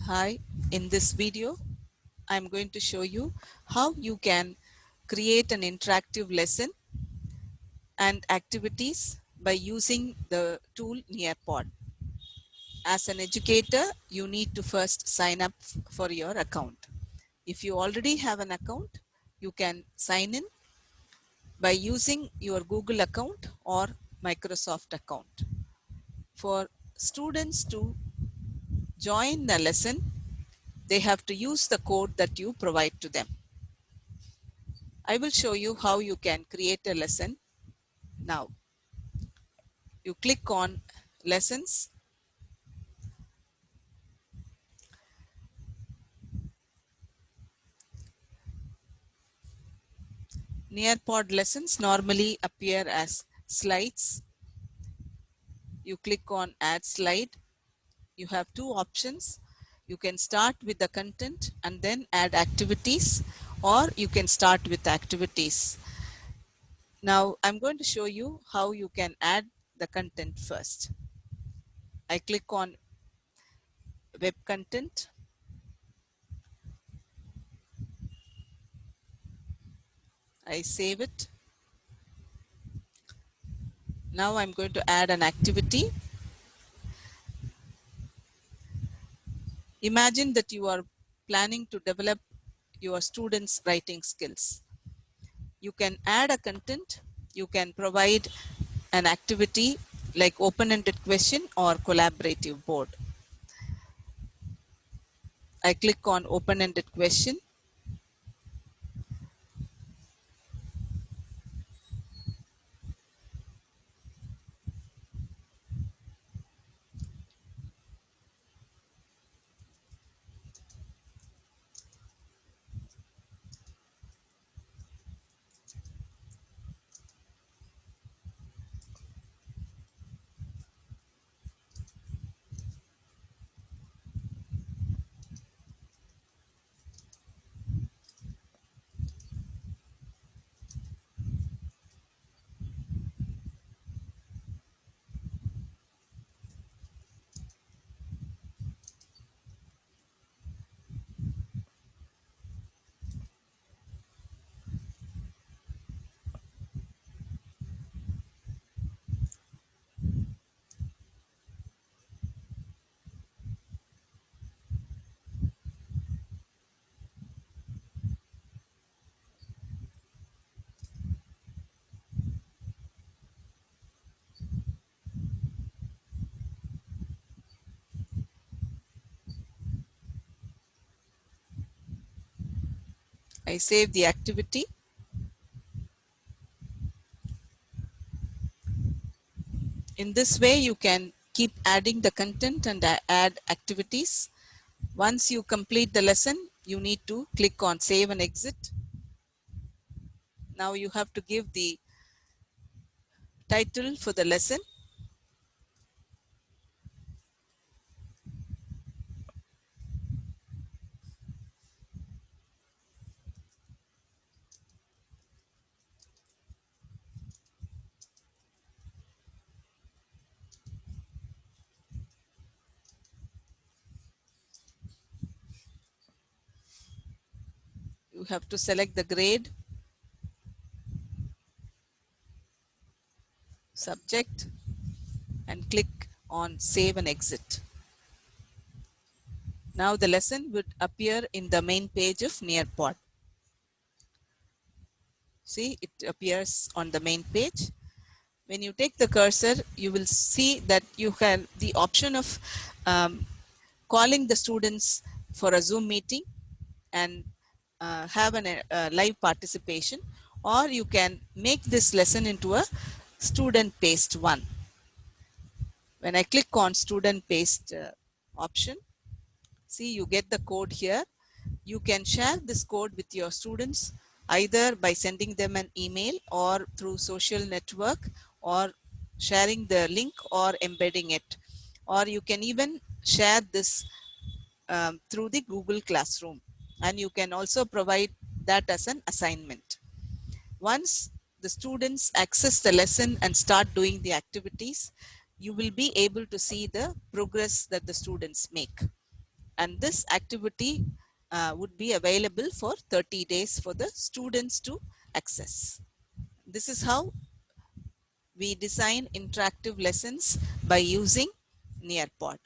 Hi, in this video, I'm going to show you how you can create an interactive lesson and activities by using the tool Nearpod. As an educator, you need to first sign up for your account. If you already have an account, you can sign in by using your Google account or Microsoft account. For students to join the lesson, they have to use the code that you provide to them. I will show you how you can create a lesson now. You click on lessons, Nearpod lessons normally appear as slides. You click on add slide. You have two options. You can start with the content and then add activities, or you can start with activities. Now I'm going to show you how you can add the content first. I click on web content. I save it. Now I'm going to add an activity. Imagine that you are planning to develop your students' writing skills. You can add a content, you can provide an activity like open-ended question or collaborative board. I click on open-ended question. I save the activity. In this way, you can keep adding the content and add activities. Once you complete the lesson, you need to click on save and exit. Now you have to give the title for the lesson. You have to select the grade, subject, and click on save and exit. Now the lesson would appear in the main page of Nearpod. See, it appears on the main page. When you take the cursor, you will see that you have the option of calling the students for a Zoom meeting and have a live participation, or you can make this lesson into a student-paced one. When I click on student-paced option, see, you get the code here. You can share this code with your students either by sending them an email or through social network, or sharing the link or embedding it. Or you can even share this through the Google Classroom, and you can also provide that as an assignment. Once the students access the lesson and start doing the activities, you will be able to see the progress that the students make. And this activity would be available for 30 days for the students to access. This is how we design interactive lessons by using Nearpod.